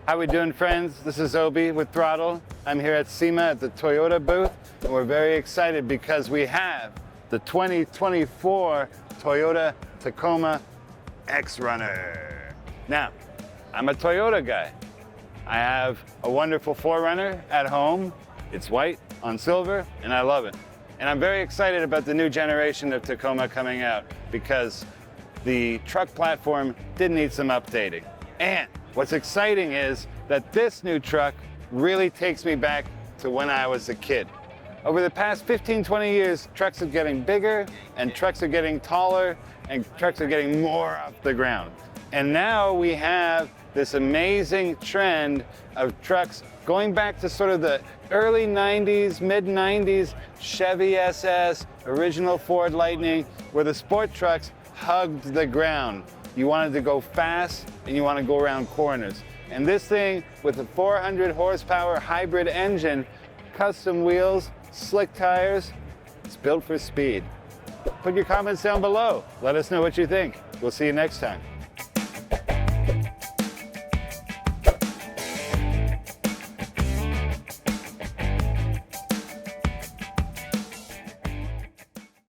How we doing, friends? This is Obi with Throdle. I'm here at SEMA at the Toyota booth, and we're very excited because we have the 2024 Toyota Tacoma X-Runner. Now, I'm a Toyota guy. I have a wonderful 4Runner at home. It's white on silver, and I love it. And I'm very excited about the new generation of Tacoma coming out because the truck platform did need some updating. And what's exciting is that this new truck really takes me back to when I was a kid. Over the past 15, 20 years, trucks are getting bigger, and trucks are getting taller, and trucks are getting more off the ground. And now we have this amazing trend of trucks going back to sort of the early 90s, mid 90s, Chevy SS, original Ford Lightning, where the sport trucks hugged the ground. You wanted to go fast and you want to go around corners. And this thing with a 400 horsepower hybrid engine, custom wheels, slick tires, it's built for speed. Put your comments down below. Let us know what you think. We'll see you next time.